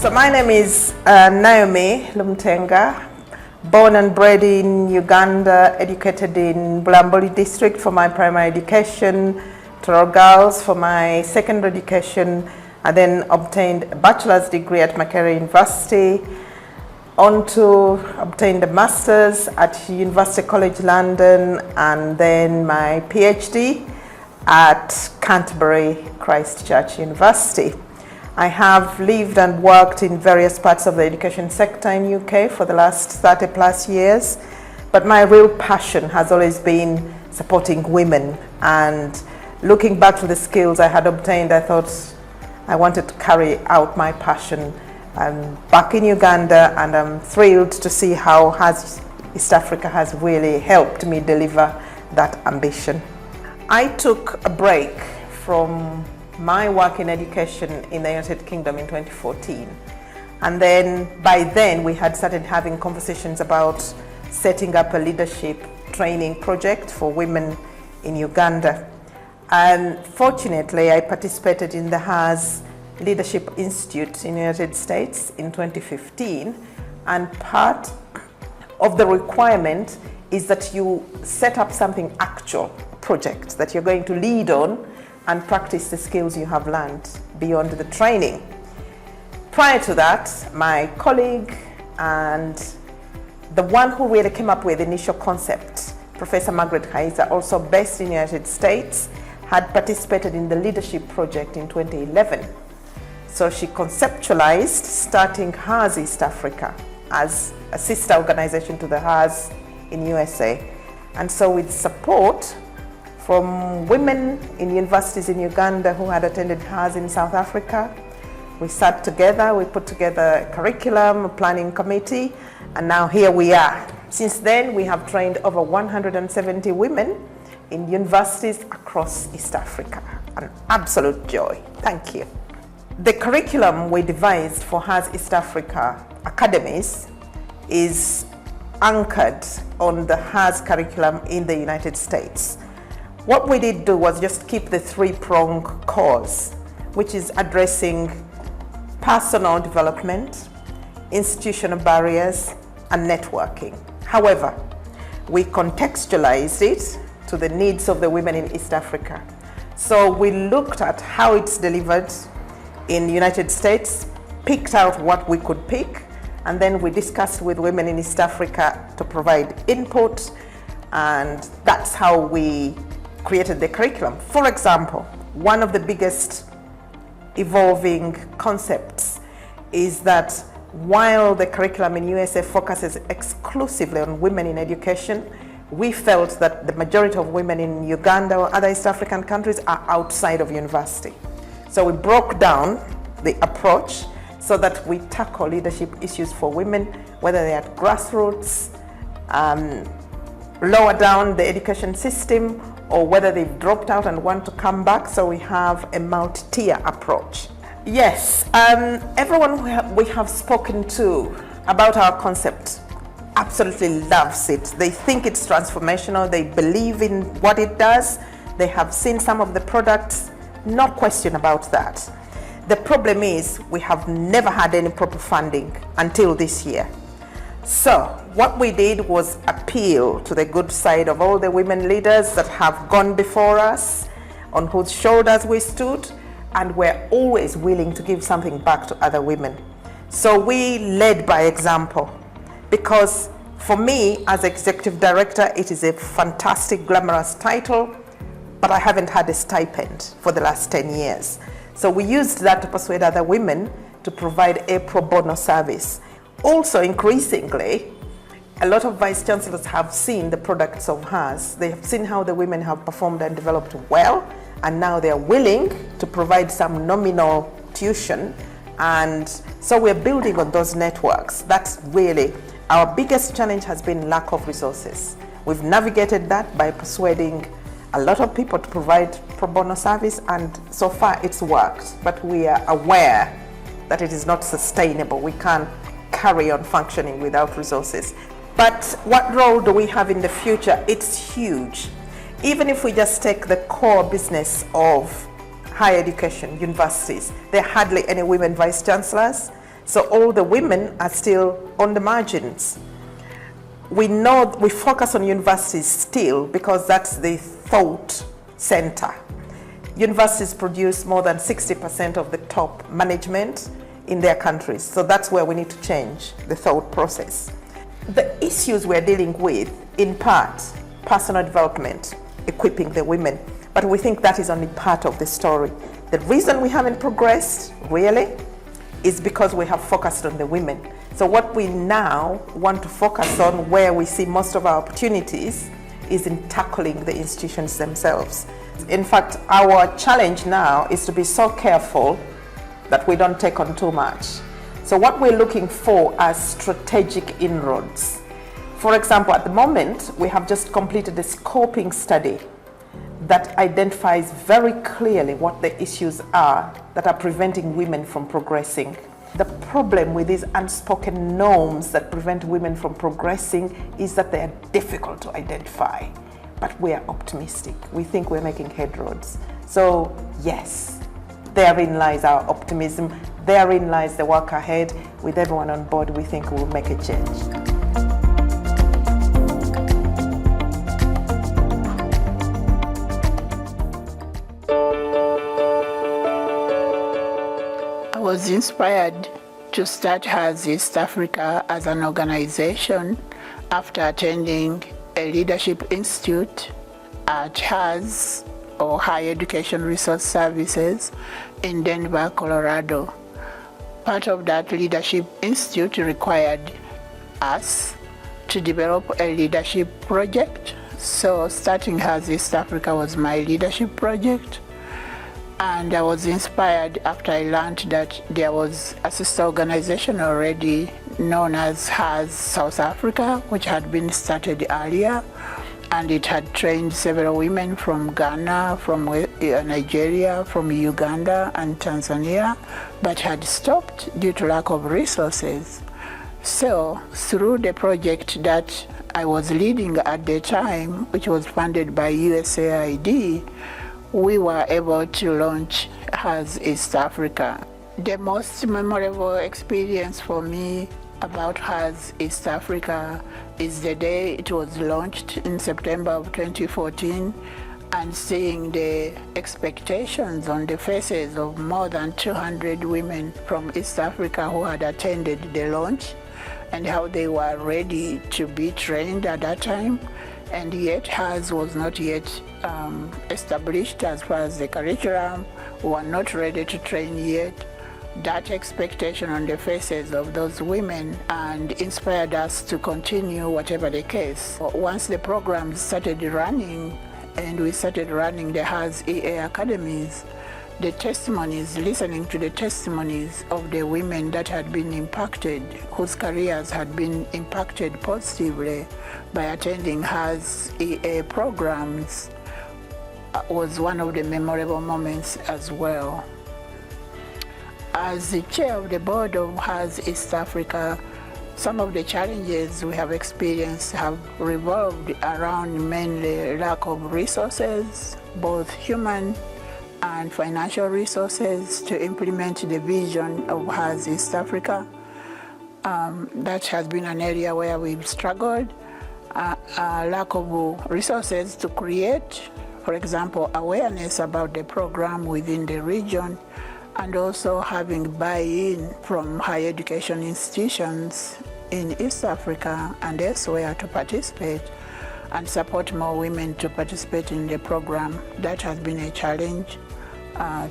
So my name is Naomi Lumtenga, born and bred in Uganda, educated in Bulambuli district for my primary education, Toro Girls for my secondary education. I then obtained a bachelor's degree at Makerere University, on to obtained a master's at University College London, and then my PhD at Canterbury Christ Church University. I have lived and worked in various parts of the education sector in UK for the last 30 plus years, but my real passion has always been supporting women, and looking back to the skills I had obtained, I thought I wanted to carry out my passion. I'm back in Uganda, and I'm thrilled to see how East Africa has really helped me deliver that ambition. I took a break from my work in education in the United Kingdom in 2014. And then by then we had started having conversations about setting up a leadership training project for women in Uganda. And fortunately, I participated in the HAS Leadership Institute in the United States in 2015. And part of the requirement is that you set up something actual, project that you're going to lead on and practice the skills you have learned beyond the training. Prior to that, my colleague and the one who really came up with the initial concept, Professor Margaret Haiza, also based in the United States, had participated in the leadership project in 2011. So she conceptualized starting HAS East Africa as a sister organization to the HAS in USA. And so with support from women in universities in Uganda who had attended HAS in South Africa, we sat together, we put together a curriculum, a planning committee, and now here we are. Since then, we have trained over 170 women in universities across East Africa. An absolute joy. Thank you. The curriculum we devised for HAS East Africa academies is anchored on the HAS curriculum in the United States. What we did do was just keep the three-pronged course, which is addressing personal development, institutional barriers, and networking. However, we contextualized it to the needs of the women in East Africa. So we looked at how it's delivered in the United States, picked out what we could pick, and then we discussed with women in East Africa to provide input, and that's how we created the curriculum. For example, one of the biggest evolving concepts is that while the curriculum in USA focuses exclusively on women in education, we felt that the majority of women in Uganda or other East African countries are outside of university. So we broke down the approach so that we tackle leadership issues for women, whether they're at grassroots, lower down the education system, or whether they've dropped out and want to come back. So we have a multi-tier approach. Yes, everyone we have spoken to about our concept absolutely loves it. They think it's transformational. They believe in what it does. They have seen some of the products. No question about that. The problem is we have never had any proper funding until this year. So what we did was appeal to the good side of all the women leaders that have gone before us, on whose shoulders we stood, and we're always willing to give something back to other women. So we led by example, because for me as executive director, it is a fantastic, glamorous title, but I haven't had a stipend for the last 10 years. So we used that to persuade other women to provide a pro bono service. Also, increasingly, a lot of vice chancellors have seen the products of HAS. They have seen how the women have performed and developed well, and now they are willing to provide some nominal tuition. And so we're building on those networks. That's really our biggest challenge, has been lack of resources. We've navigated that by persuading a lot of people to provide pro bono service, and so far it's worked. But we are aware that it is not sustainable. We can't carry on functioning without resources. But what role do we have in the future? It's huge. Even if we just take the core business of higher education, universities, there are hardly any women vice chancellors. So all the women are still on the margins. We know we focus on universities still because that's the thought center. Universities produce more than 60% of the top management in their countries. So that's where we need to change the thought process. The issues we're dealing with, in part, personal development, equipping the women, but we think that is only part of the story. The reason we haven't progressed, really, is because we have focused on the women. So what we now want to focus on, where we see most of our opportunities, is in tackling the institutions themselves. In fact, our challenge now is to be so careful that we don't take on too much. So what we're looking for are strategic inroads. For example, at the moment, we have just completed a scoping study that identifies very clearly what the issues are that are preventing women from progressing. The problem with these unspoken norms that prevent women from progressing is that they are difficult to identify. But we are optimistic. We think we're making headroads. So yes, therein lies our optimism. Therein lies the work ahead. With everyone on board, we think we'll make a change. I was inspired to start HAS East Africa as an organization after attending a leadership institute at HAS, or Higher Education Resource Services, in Denver, Colorado. Part of that leadership institute required us to develop a leadership project. So starting HAS East Africa was my leadership project. And I was inspired after I learned that there was a sister organization already known as HAS South Africa, which had been started earlier, and it had trained several women from Ghana, from Nigeria, from Uganda and Tanzania, but had stopped due to lack of resources. So through the project that I was leading at the time, which was funded by USAID, we were able to launch HAS East Africa. The most memorable experience for me about HAS East Africa is the day it was launched in September of 2014, and seeing the expectations on the faces of more than 200 women from East Africa who had attended the launch, and how they were ready to be trained at that time. And yet HAS was not yet established as far as the curriculum. We were not ready to train yet. That expectation on the faces of those women and inspired us to continue whatever the case. Once the program started running, and we started running the HAS EA academies, the testimonies, listening to the testimonies of the women that had been impacted, whose careers had been impacted positively by attending HAS EA programs, was one of the memorable moments as well. As the chair of the board of HAS East Africa, some of the challenges we have experienced have revolved around mainly lack of resources, both human and financial resources, to implement the vision of HAS East Africa. That has been an area where we've struggled. Lack of resources to create, for example, awareness about the program within the region, and also having buy-in from higher education institutions in East Africa and elsewhere to participate and support more women to participate in the program. That has been a challenge.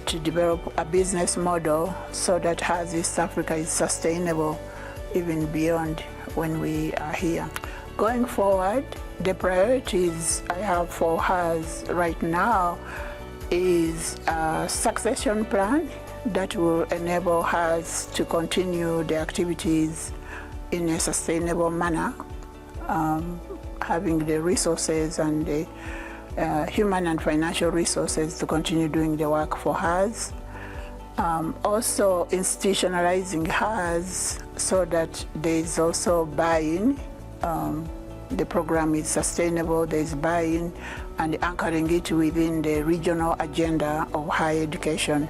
To develop a business model so that HAS East Africa is sustainable even beyond when we are here. Going forward, the priorities I have for HAS right now is a succession plan that will enable HAS to continue the activities in a sustainable manner, having the resources and the human and financial resources to continue doing the work for HAS. Also institutionalizing HAS so that there is also buy-in. The program is sustainable, there is buy-in, and anchoring it within the regional agenda of higher education.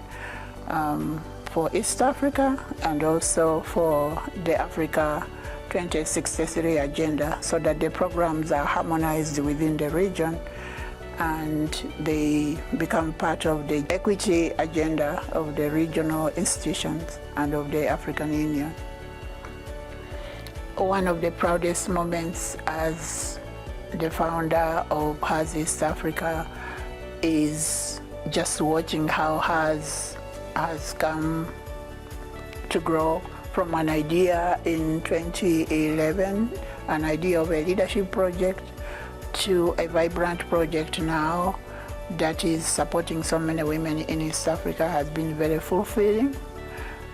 for East Africa and also for the Africa 2063 agenda, so that the programs are harmonized within the region and they become part of the equity agenda of the regional institutions and of the African Union. One of the proudest moments as the founder of HAS East Africa is just watching how HAS has come to grow from an idea in 2011, an idea of a leadership project, to a vibrant project now that is supporting so many women in East Africa has been very fulfilling.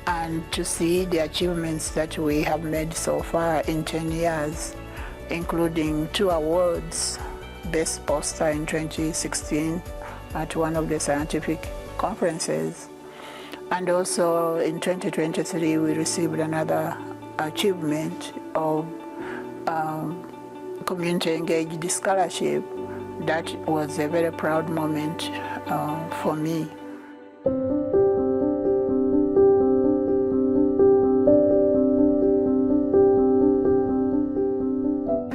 And to see the achievements that we have made so far in 10 years, including 2 awards, Best Poster in 2016 at one of the scientific conferences. And also in 2023, we received another achievement of community engaged scholarship. That was a very proud moment for me.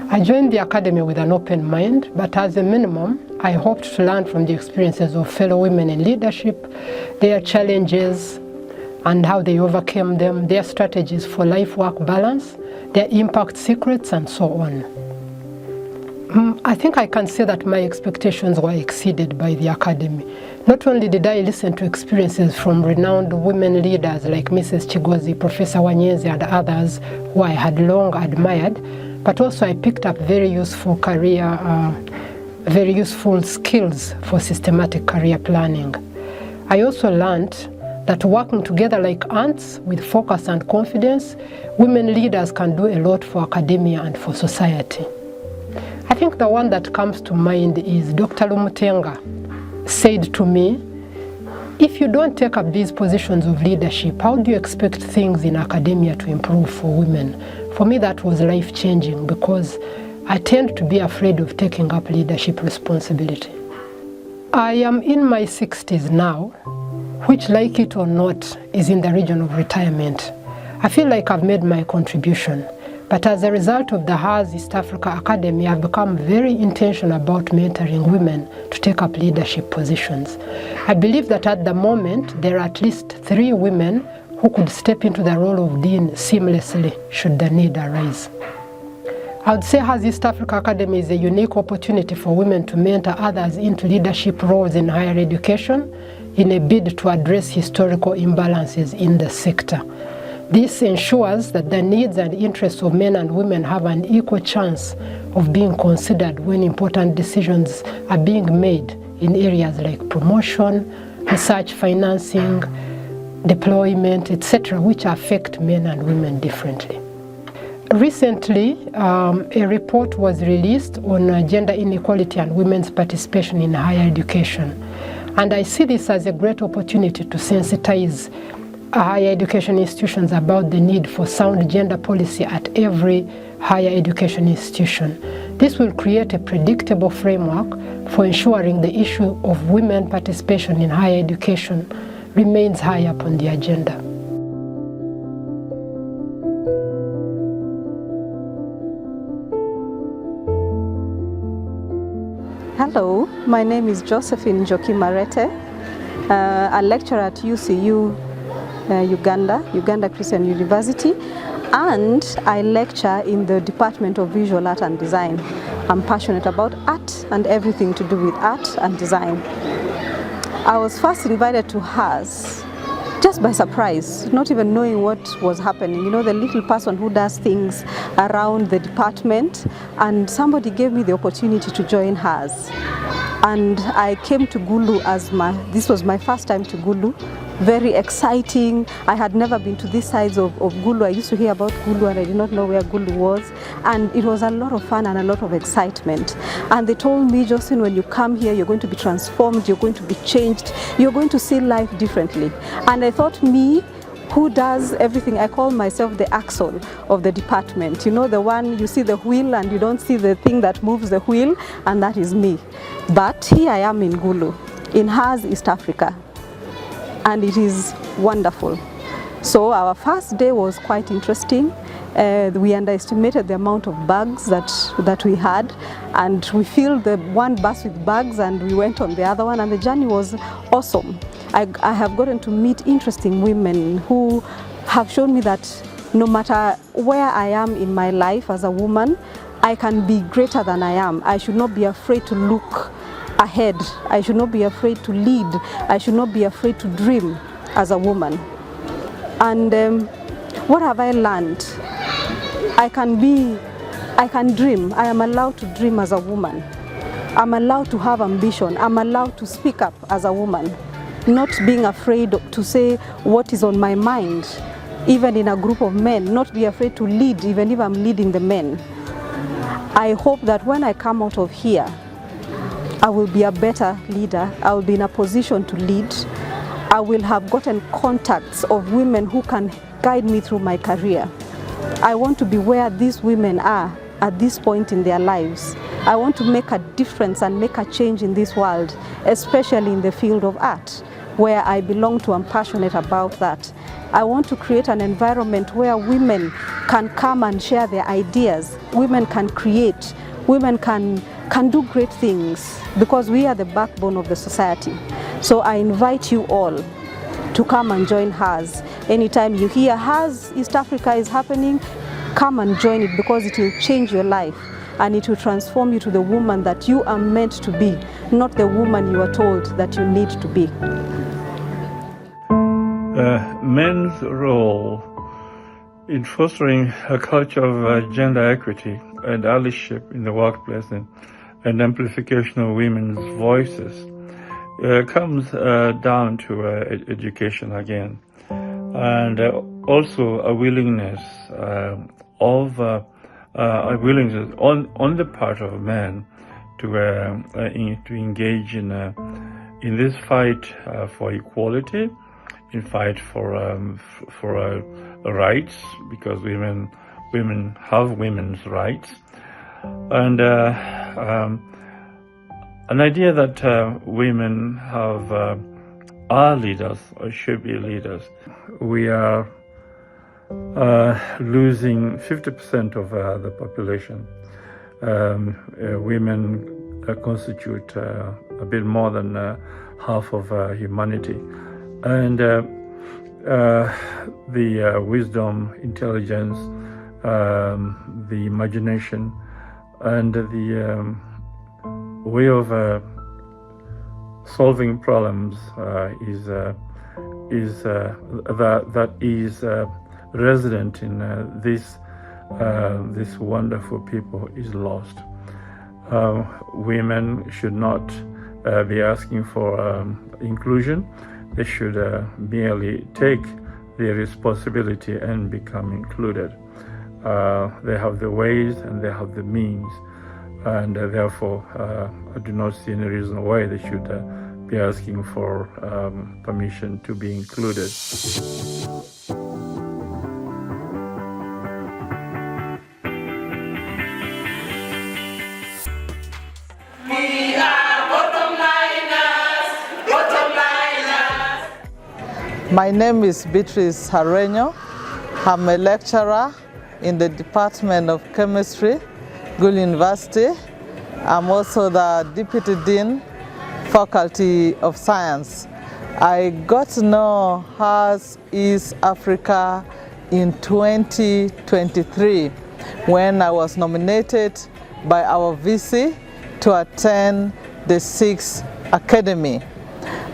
I joined the Academy with an open mind, but as a minimum, I hoped to learn from the experiences of fellow women in leadership, their challenges and how they overcame them, their strategies for life-work balance, their impact secrets, and so on. I think I can say that my expectations were exceeded by the Academy. Not only did I listen to experiences from renowned women leaders like Mrs. Chigozi, Professor Wanyezi, and others who I had long admired, but also I picked up very useful skills for systematic career planning. I also learned that working together like ants with focus and confidence, women leaders can do a lot for academia and for society. I think the one that comes to mind is Dr. Lumutenga said to me, if you don't take up these positions of leadership, how do you expect things in academia to improve for women? For me, that was life-changing because I tend to be afraid of taking up leadership responsibility. I am in my 60s now, which, like it or not, is in the region of retirement. I feel like I've made my contribution, but as a result of the HAS East Africa Academy, I've become very intentional about mentoring women to take up leadership positions. I believe that at the moment, there are at least 3 women who could step into the role of dean seamlessly should the need arise. I would say HAS East Africa Academy is a unique opportunity for women to mentor others into leadership roles in higher education in a bid to address historical imbalances in the sector. This ensures that the needs and interests of men and women have an equal chance of being considered when important decisions are being made in areas like promotion, research financing, deployment, etc., which affect men and women differently. Recently, a report was released on gender inequality and women's participation in higher education. And I see this as a great opportunity to sensitize higher education institutions about the need for sound gender policy at every higher education institution. This will create a predictable framework for ensuring the issue of women participation in higher education remains high up on the agenda. Hello, my name is Josephine Njoki Marete, a lecturer at UCU, Uganda Christian University, and I lecture in the Department of Visual Art and Design. I'm passionate about art and everything to do with art and design. I was first invited to HAS just by surprise, not even knowing what was happening. You know, the little person who does things around the department, and somebody gave me the opportunity to join HAS. And I came to Gulu this was my first time to Gulu. Very exciting. I had never been to these sides of Gulu. I used to hear about Gulu and I did not know where Gulu was. And it was a lot of fun and a lot of excitement. And they told me, Jocelyn, when you come here, you're going to be transformed, you're going to be changed, you're going to see life differently. And I thought, me, who does everything, I call myself the axle of the department. You know, the one you see the wheel and you don't see the thing that moves the wheel, and that is me. But here I am in Gulu, in HAS East Africa. And it is wonderful. So our first day was quite interesting. We underestimated the amount of bags that we had, and we filled the one bus with bags and we went on the other one, and the journey was awesome. I have gotten to meet interesting women who have shown me that no matter where I am in my life as a woman, I can be greater than I am. I should not be afraid to look ahead. I should not be afraid to lead. I should not be afraid to dream as a woman. And what have I learned? I can dream. I am allowed to dream as a woman. I'm allowed to have ambition. I'm allowed to speak up as a woman, not being afraid to say what is on my mind, even in a group of men, not be afraid to lead, even if I'm leading the men. I hope that when I come out of here, I will be a better leader. I will be in a position to lead. I will have gotten contacts of women who can guide me through my career. I want to be where these women are at this point in their lives. I want to make a difference and make a change in this world, especially in the field of art, where I belong to. I'm passionate about that. I want to create an environment where women can come and share their ideas. Women can create. Women can do great things, because we are the backbone of the society. So I invite you all to come and join HERS. Anytime you hear HERS East Africa is happening, come and join it, because it will change your life and it will transform you to the woman that you are meant to be, not the woman you are told that you need to be. Men's role in fostering a culture of gender equity and allyship in the workplace and amplification of women's voices comes down to education again, and also a willingness on the part of men to engage in this fight for equality, in fight for rights, because women have women's rights, and an idea that women are leaders or should be leaders. We are losing 50% of the population. Women constitute a bit more than half of humanity. And the wisdom, intelligence, the imagination, and the way of solving problems is resident in this wonderful people is lost. Women should not be asking for inclusion. They should merely take their responsibility and become included. They have the ways and they have the means, and therefore I do not see any reason why they should be asking for permission to be included. My name is Beatrice Hareño. I'm a lecturer in the Department of Chemistry, Gould University. I'm also the Deputy Dean, Faculty of Science. I got to know HERS East Africa in 2023 when I was nominated by our VC to attend the 6th Academy.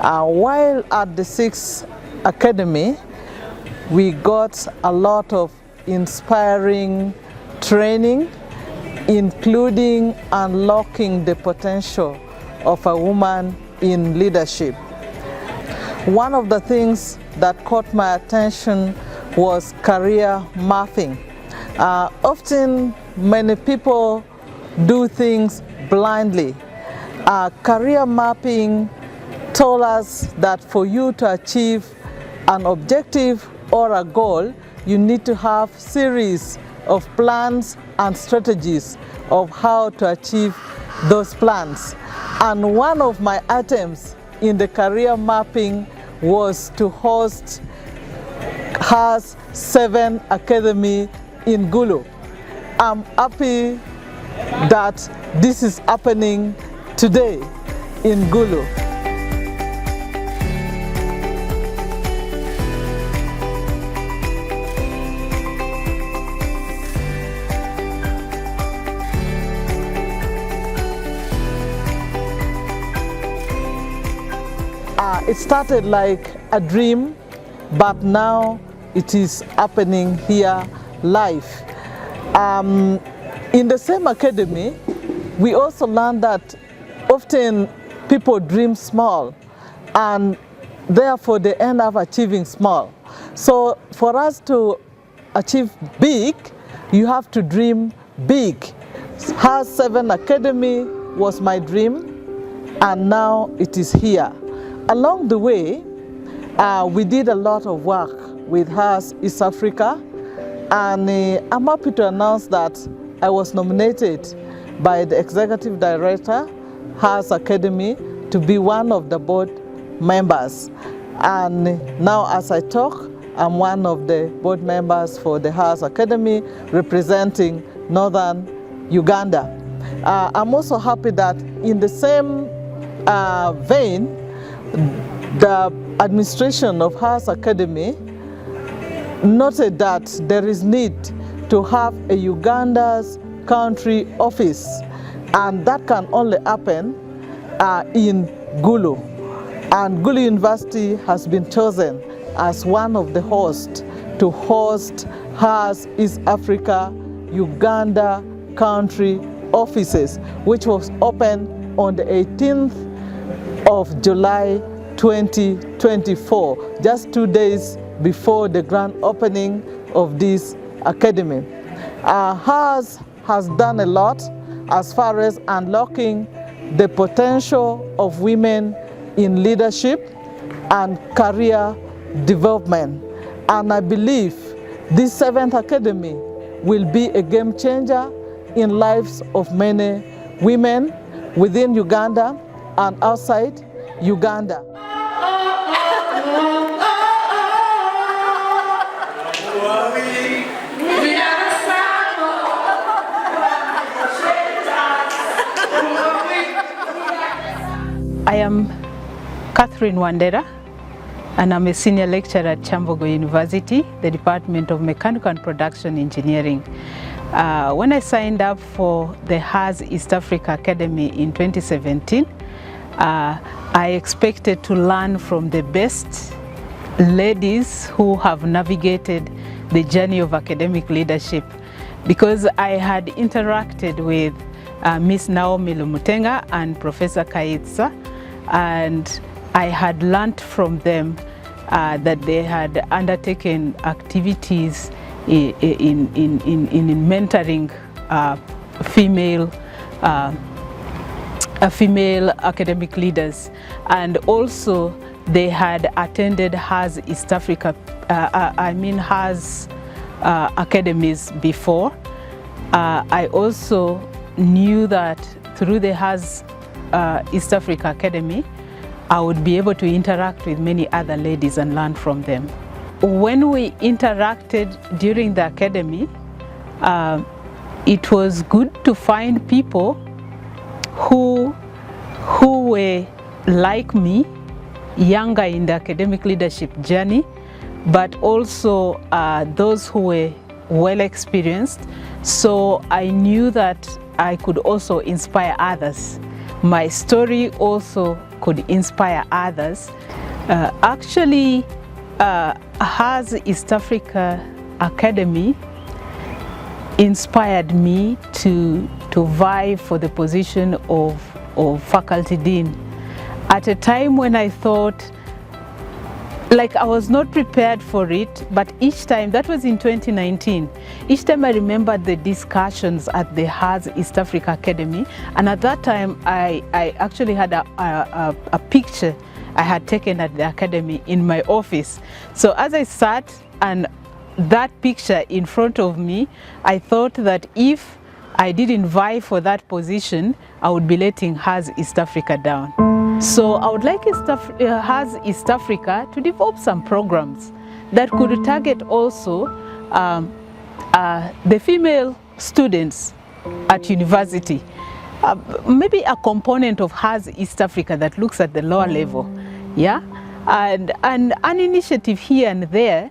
While at the 6th Academy, we got a lot of inspiring training, including unlocking the potential of a woman in leadership. One of the things that caught my attention was career mapping. Often, many people do things blindly. Career mapping told us that for you to achieve an objective or a goal, you need to have a series of plans and strategies of how to achieve those plans. And one of my items in the career mapping was to host has 7 academy in Gulu. I'm happy that this is happening today in Gulu. It started like a dream, but now it is happening here live. In the same academy, we also learned that often people dream small and therefore they end up achieving small. So for us to achieve big, you have to dream big. HAS 7 Academy was my dream, and now it is here. Along the way, we did a lot of work with HAS East Africa, and I'm happy to announce that I was nominated by the Executive Director, HAS Academy, to be one of the board members. And now as I talk, I'm one of the board members for the HAS Academy, representing Northern Uganda. I'm also happy that in the same vein, the administration of HAS Academy noted that there is need to have a Uganda's country office, and that can only happen in Gulu. And Gulu University has been chosen as one of the hosts to host HAS East Africa Uganda country offices, which was opened on the 18th of July 2024, just 2 days before the grand opening of this academy. HAS has done a lot as far as unlocking the potential of women in leadership and career development. And I believe this 7th academy will be a game changer in lives of many women within Uganda and outside Uganda. I am Catherine Wandera, and I'm a senior lecturer at Chambogo University, the Department of Mechanical and Production Engineering. When I signed up for the HAS East Africa Academy in 2017, I expected to learn from the best ladies who have navigated the journey of academic leadership, because I had interacted with Miss Naomi Lumutenga and Professor Kaitsa, and I had learned from them that they had undertaken activities in mentoring female academic leaders, and also they had attended HAS East Africa, HAS academies before. I also knew that through the HAS East Africa Academy, I would be able to interact with many other ladies and learn from them. When we interacted during the academy, it was good to find people who were like me, younger in the academic leadership journey, but also those who were well experienced. So I knew that I could also inspire others. My story also could inspire others. Actually, HAS East Africa Academy inspired me to vie for the position of faculty dean at a time when I thought, like, I was not prepared for it, but each time, that was in 2019, each time I remembered the discussions at the HAS East Africa Academy, and at that time I actually had a picture I had taken at the academy in my office. So as I sat and that picture in front of me, I thought that if I didn't vie for that position, I would be letting HAS East Africa down. So I would like HAS East Africa to develop some programs that could target also the female students at university. Maybe a component of HAS East Africa that looks at the lower level, yeah, and an initiative here and there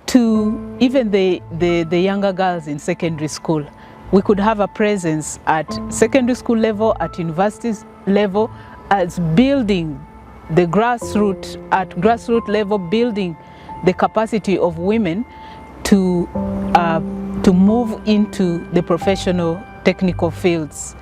to even the younger girls in secondary school. We could have a presence at secondary school level, at universities level, as building the grassroots, at grassroots level, building the capacity of women to move into the professional technical fields.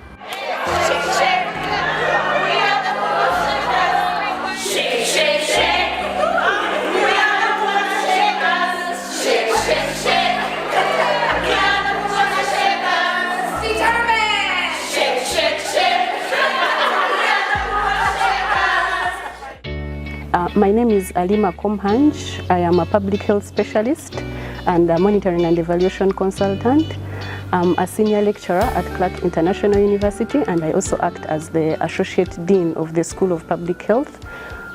My name is Alima Komhanj. I am a public health specialist and a monitoring and evaluation consultant. I'm a senior lecturer at Clark International University, and I also act as the Associate Dean of the School of Public Health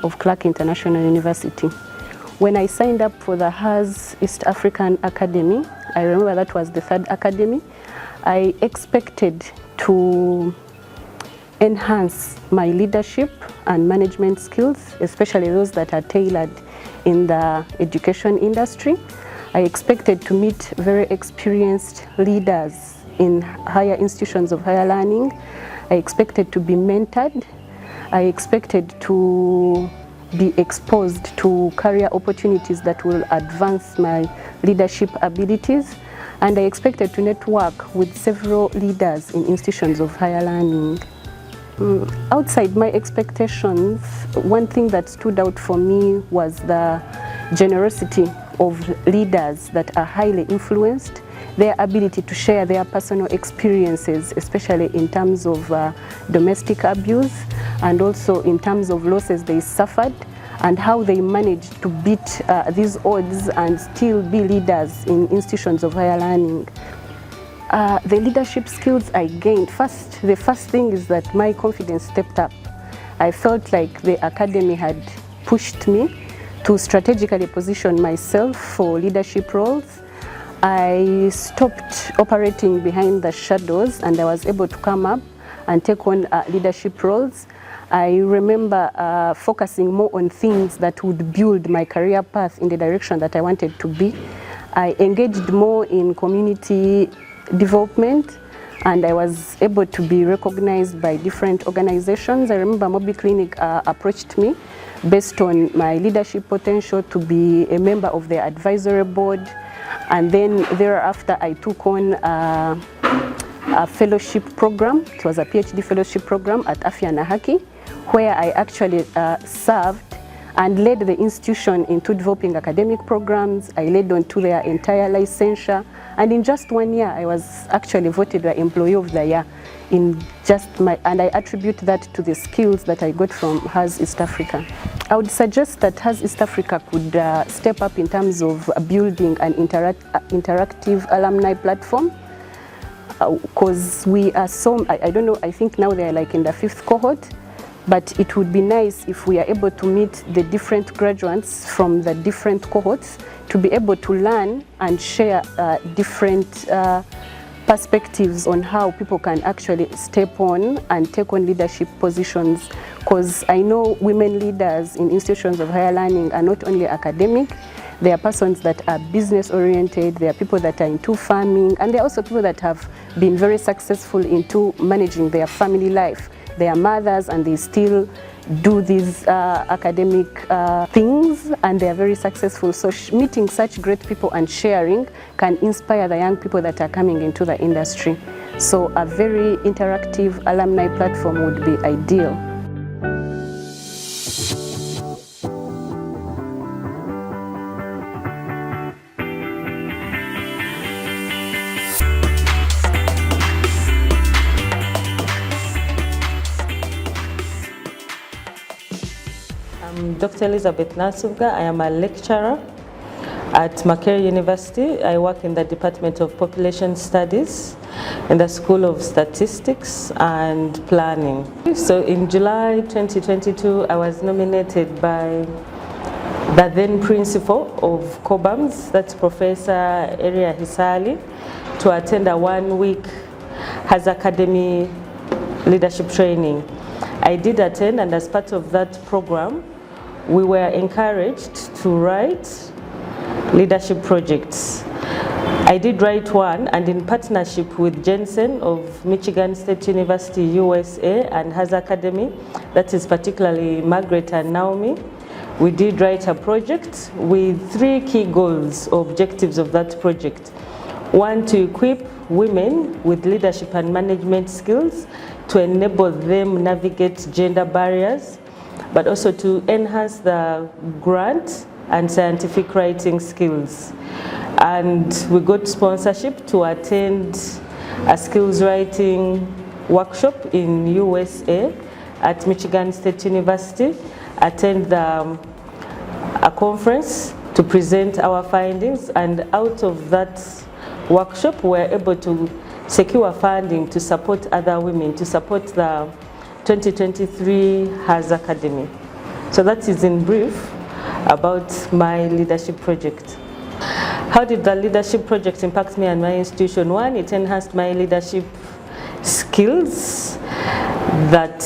of Clark International University. When I signed up for the HAS East African Academy, I remember that was the third academy, I expected to enhance my leadership and management skills, especially those that are tailored in the education industry. I expected to meet very experienced leaders in higher institutions of higher learning. I expected to be mentored. I expected to be exposed to career opportunities that will advance my leadership abilities. And I expected to network with several leaders in institutions of higher learning. Outside my expectations, one thing that stood out for me was the generosity of leaders that are highly influenced, their ability to share their personal experiences, especially in terms of domestic abuse and also in terms of losses they suffered, and how they managed to beat these odds and still be leaders in institutions of higher learning. The leadership skills I gained, the first thing is that my confidence stepped up. I felt like the academy had pushed me to strategically position myself for leadership roles. I stopped operating behind the shadows and I was able to come up and take on leadership roles. I remember focusing more on things that would build my career path in the direction that I wanted to be. I engaged more in community development, and I was able to be recognized by different organizations. I remember Mobi Clinic approached me based on my leadership potential to be a member of their advisory board, and then thereafter I took on a fellowship program. It was a PhD fellowship program at Afya na Haki, where I actually served and led the institution into developing academic programs. I led on to their entire licensure, and in just 1 year I was actually voted the Employee of the Year and I attribute that to the skills that I got from HAS East Africa. I would suggest that HAS East Africa could step up in terms of building an interactive alumni platform, because we are so, I don't know, I think now they're like in the 5th cohort. But it would be nice if we are able to meet the different graduates from the different cohorts to be able to learn and share different perspectives on how people can actually step on and take on leadership positions. Because I know women leaders in institutions of higher learning are not only academic, they are persons that are business oriented, they are people that are into farming, and they are also people that have been very successful into managing their family life. They are mothers and they still do these academic things, and they are very successful. So meeting such great people and sharing can inspire the young people that are coming into the industry. So a very interactive alumni platform would be ideal. I'm Dr. Elizabeth Nasubga. I am a lecturer at Makerere University. I work in the Department of Population Studies in the School of Statistics and Planning. So in July 2022, I was nominated by the then principal of COBAMS, that's Professor Eria Hisali, to attend a 1-week HAS Academy leadership training. I did attend, and as part of that program, we were encouraged to write leadership projects. I did write one, and in partnership with Jensen of Michigan State University, USA, and HAS Academy, that is particularly Margaret and Naomi, we did write a project with 3 key goals or objectives of that project. 1, to equip women with leadership and management skills to enable them navigate gender barriers, but also to enhance the grant and scientific writing skills. And we got sponsorship to attend a skills writing workshop in USA at Michigan State University, attend a conference to present our findings, and out of that workshop we were able to secure funding to support other women, to support the 2023 HAS Academy. So that is in brief about my leadership project. How did the leadership project impact me and my institution? 1, it enhanced my leadership skills that,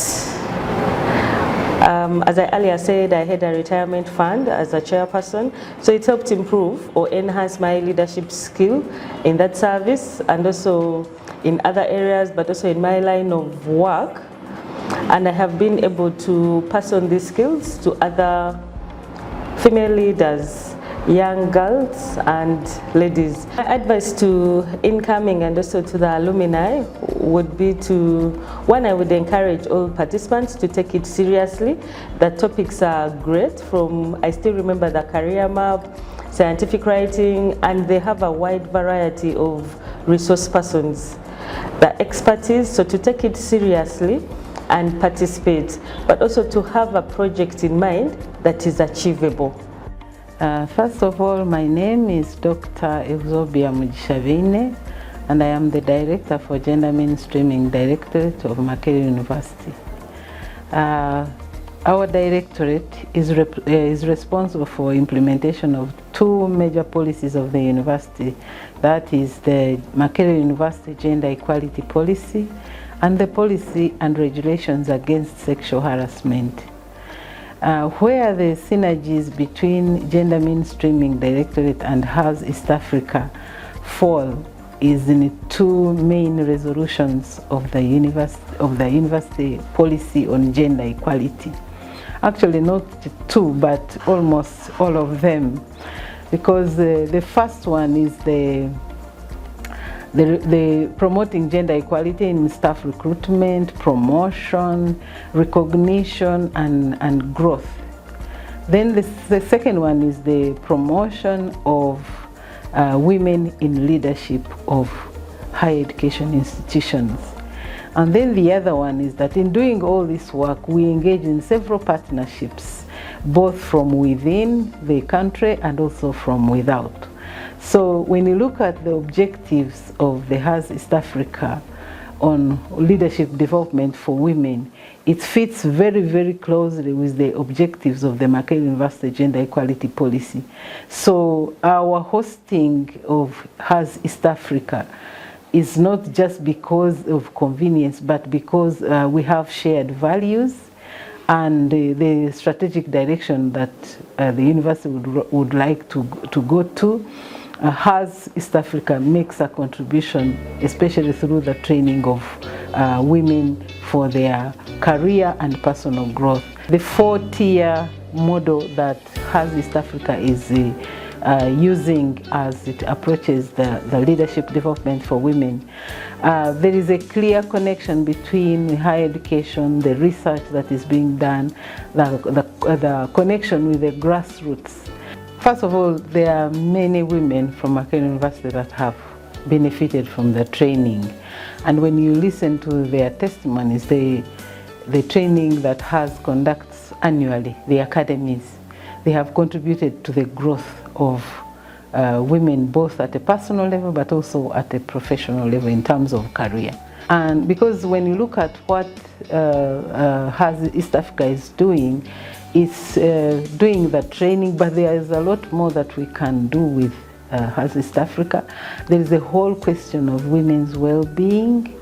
as I earlier said, I had a retirement fund as a chairperson, so it helped improve or enhance my leadership skill in that service and also in other areas, but also in my line of work. And I have been able to pass on these skills to other female leaders, young girls and ladies. My advice to incoming and also to the alumni would be to, 1, I would encourage all participants to take it seriously. The topics are great, from, I still remember the career map, scientific writing, and they have a wide variety of resource persons, the expertise, so to take it seriously and participate, but also to have a project in mind that is achievable. First of all, my name is Dr. Eusebia Mujishavine, and I am the Director for Gender Mainstreaming Directorate of Makerere University. Our directorate is responsible for implementation of 2 major policies of the university. That is the Makerere University Gender Equality Policy and the policy and regulations against sexual harassment. Where the synergies between Gender Mainstreaming Directorate and HAS East Africa fall is in 2 main resolutions of the university policy on gender equality. Actually not 2, but almost all of them, because the first one is the promoting gender equality in staff recruitment, promotion, recognition, and growth. Then the second one is the promotion of women in leadership of higher education institutions. And then the other one is that in doing all this work, we engage in several partnerships, both from within the country and also from without. So when you look at the objectives of the HAS East Africa on leadership development for women, it fits very, very closely with the objectives of the Makerere University Gender Equality Policy. So our hosting of HAS East Africa is not just because of convenience, but because we have shared values and the strategic direction that the university would like to go to. HAS East Africa makes a contribution, especially through the training of women for their career and personal growth. The 4-tier model that HAS East Africa is using as it approaches the leadership development for women, there is a clear connection between higher education, the research that is being done, the connection with the grassroots. First of all, there are many women from Makerere University that have benefited from the training. And when you listen to their testimonies, the training that HAS conducts annually, the academies, they have contributed to the growth of women, both at a personal level but also at a professional level in terms of career. And because when you look at what HAS East Africa is doing, it's doing the training, but there is a lot more that we can do with HAS East Africa. There is a whole question of women's well-being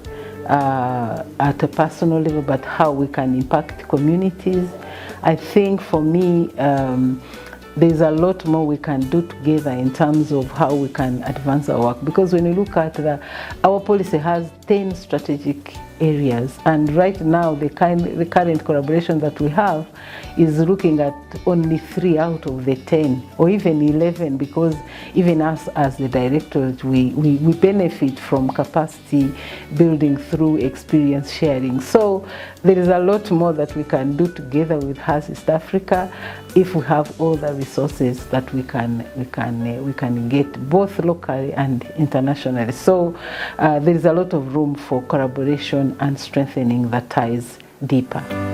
at a personal level, but how we can impact communities. I think for me, there's a lot more we can do together in terms of how we can advance our work. Because when you look at our policy has 10 strategic areas, and right now the current collaboration that we have is looking at only 3 out of the 10, or even 11, because even us as the directorate, we benefit from capacity building through experience sharing. So there is a lot more that we can do together with HAS East Africa if we have all the resources that we can get both locally and internationally. So there is a lot of room for collaboration and strengthening the ties deeper.